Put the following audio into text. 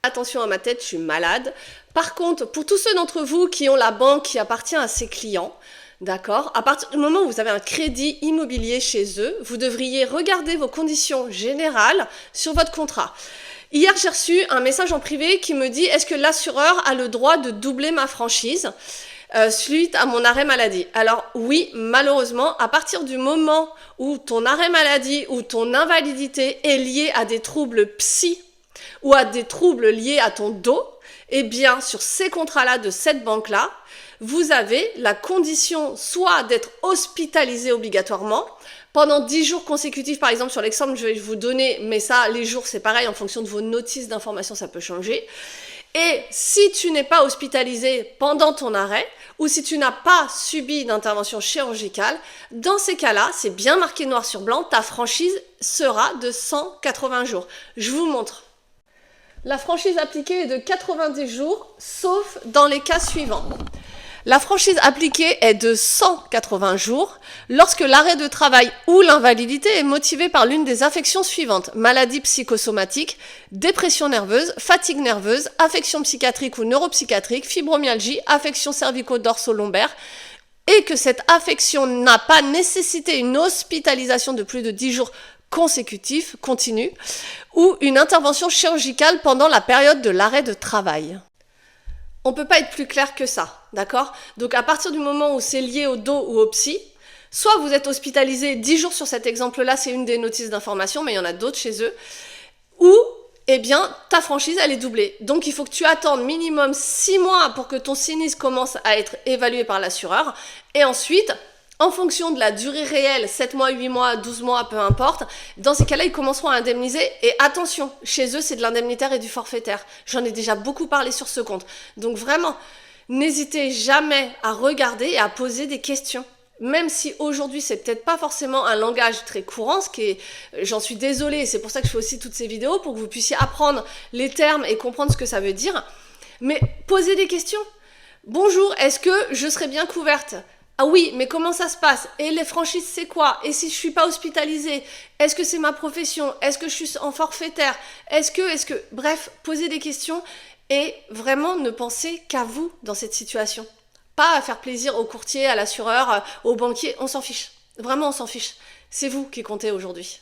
Attention à ma tête, je suis malade. Par contre, pour tous ceux d'entre vous qui ont la banque qui appartient à ses clients, d'accord, à partir du moment où vous avez un crédit immobilier chez eux, vous devriez regarder vos conditions générales sur votre contrat. Hier, j'ai reçu un message en privé qui me dit « Est-ce que l'assureur a le droit de doubler ma franchise suite à mon arrêt maladie ?» Alors oui, malheureusement, à partir du moment où ton arrêt maladie ou ton invalidité est lié à des troubles psy ou à des troubles liés à ton dos, eh bien, sur ces contrats-là de cette banque-là, vous avez la condition soit d'être hospitalisé obligatoirement pendant 10 jours consécutifs, par exemple, sur l'exemple que je vais vous donner, mais ça, les jours, c'est pareil, en fonction de vos notices d'information, ça peut changer. Et si tu n'es pas hospitalisé pendant ton arrêt, ou si tu n'as pas subi d'intervention chirurgicale, dans ces cas-là, c'est bien marqué noir sur blanc, ta franchise sera de 180 jours. Je vous montre. La franchise appliquée est de 90 jours, sauf dans les cas suivants. La franchise appliquée est de 180 jours lorsque l'arrêt de travail ou l'invalidité est motivé par l'une des affections suivantes: maladie psychosomatique, dépression nerveuse, fatigue nerveuse, affection psychiatrique ou neuropsychiatrique, fibromyalgie, affection cervico-dorso-lombaire, et que cette affection n'a pas nécessité une hospitalisation de plus de 10 jours consécutifs, continue, ou une intervention chirurgicale pendant la période de l'arrêt de travail. On ne peut pas être plus clair que ça, d'accord? Donc à partir du moment où c'est lié au dos ou au psy, soit vous êtes hospitalisé 10 jours sur cet exemple-là, c'est une des notices d'information, mais il y en a d'autres chez eux, ou eh bien ta franchise elle est doublée. Donc il faut que tu attendes minimum 6 mois pour que ton sinistre commence à être évalué par l'assureur, et ensuite, en fonction de la durée réelle, 7 mois, 8 mois, 12 mois, peu importe, dans ces cas-là, ils commenceront à indemniser. Et attention, chez eux, c'est de l'indemnitaire et du forfaitaire. J'en ai déjà beaucoup parlé sur ce compte. Donc vraiment, n'hésitez jamais à regarder et à poser des questions. Même si aujourd'hui, c'est peut-être pas forcément un langage très courant, ce qui est, j'en suis désolée, c'est pour ça que je fais aussi toutes ces vidéos, pour que vous puissiez apprendre les termes et comprendre ce que ça veut dire. Mais posez des questions. Bonjour, est-ce que je serai bien couverte ? Ah oui, mais comment ça se passe? Et les franchises, c'est quoi? Et si je suis pas hospitalisée? Est-ce que c'est ma profession? Est-ce que je suis en forfaitaire? Bref, posez des questions et vraiment ne pensez qu'à vous dans cette situation. Pas à faire plaisir au courtier, à l'assureur, au banquier, on s'en fiche. Vraiment, on s'en fiche. C'est vous qui comptez aujourd'hui.